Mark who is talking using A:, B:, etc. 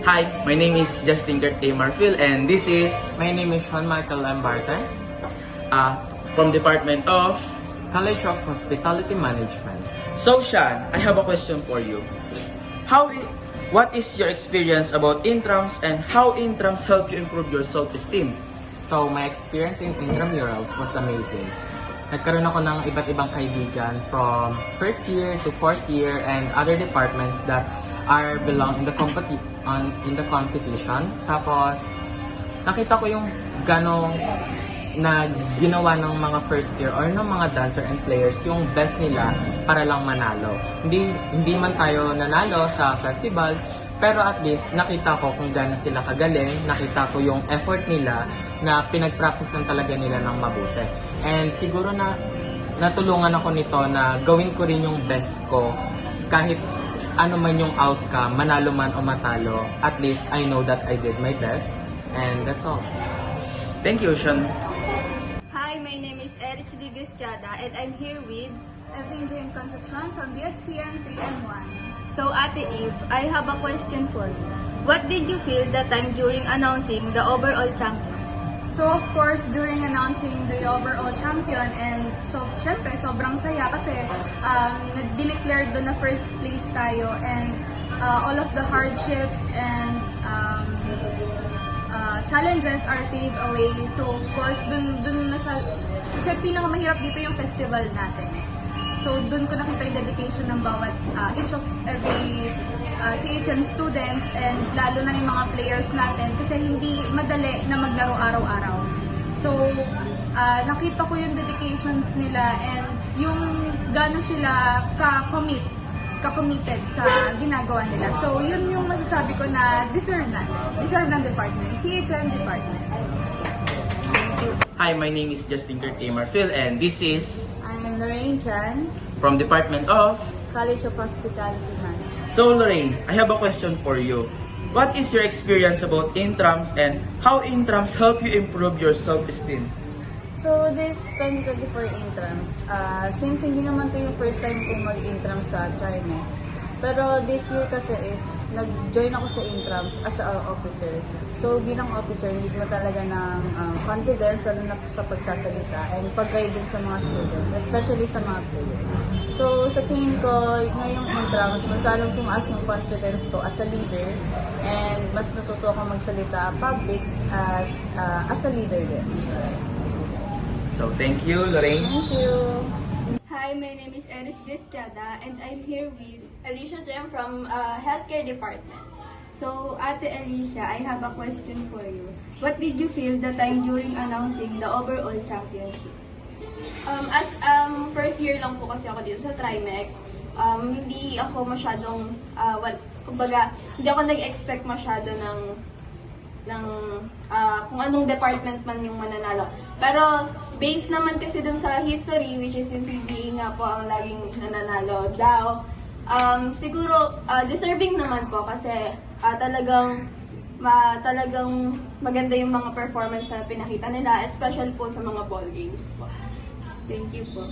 A: Hi, my name is Justin Kurt A. Marfil and this is
B: My name is Juan Michael Lambarta,
A: from Department of...
B: College of Hospitality Management.
A: So Sean, I have a question for you. What is your experience about intrams and how intrams help you improve your self-esteem?
B: So, my experience in intramurals was amazing. Nagkaroon ako ng iba't ibang kaibigan from first year to fourth year and other departments that are belong in the competition. Tapos, nakita ko yung ganong na ginawa ng mga first year or ng mga dancer and players yung best nila para lang manalo. Hindi man tayo nanalo sa festival, pero at least nakita ko kung gaano sila kagaling, nakita ko yung effort nila na pinag-practicean talaga nila ng mabuti. And siguro na natulungan ako nito na gawin ko rin yung best ko kahit ano man yung outcome, manalo man o matalo, at least I know that I did my best and that's all.
A: Thank you, Sean.
C: Hi, my name is Erich Digascada and I'm here with
D: Evelyn Jane Concepcion from BSTN 3M1.
C: So Ate Eve, I have a question for you. What did you feel that time during announcing the overall champion?
D: So of course, during announcing the overall champion, and syempre sobrang saya kasi dineclare doon na first place tayo, and all of the hardships and challenges are paved away. So of course, dun na siya, kasi pinakamahirap dito yung festival natin. So dun ko nakita yung dedication ng bawat each of every CHM students, and lalo na yung mga players natin kasi hindi madali na maglaro araw-araw. So nakita ko yung dedications nila and yung gaano sila ka-committed sa ginagawa nila. So yun yung masasabi ko na deserve ng department, CHM department.
A: Hi, my name is Justin Kurt A. Marfil and this is
C: I'm Lorraine Chan,
A: from Department of...
C: College of Hospitality Management.
A: So Lorraine, I have a question for you. What is your experience about intrams and how intrams help you improve your self-esteem?
E: So this 2024 intrams, since hindi naman to yung first time ko mag-intrams sa Trimex, pero this year kasi is nag-join ako sa intrams as a officer. So bilang officer, need mo talaga ng confidence lalo na sa pagsasalita and pag-guidance sa mga students, especially sa mga players. So sa tingin ko, ngayong intrams, mas lalong tumaas yung confidence ko as a leader and mas natuto ako magsalita public as a leader din.
A: So thank you, Lorraine.
E: Thank you!
C: Hi, my name is Erich Digascada and I'm here with Alicia Jem from Healthcare Department. So Ate Alicia, I have a question for you. What did you feel the time during announcing the overall championship?
F: As first year lang po kasi ako dito sa Trimex, hindi ako masyadong, kumbaga, hindi ako nag-expect masyado ng kung anong department man yung mananalo. Pero, based naman kasi dun sa history, which is yung CBE nga po ang laging nananalo daw, siguro, deserving naman po kasi talagang maganda yung mga performance na pinakita nila, especially po sa mga ball games po. Thank you po.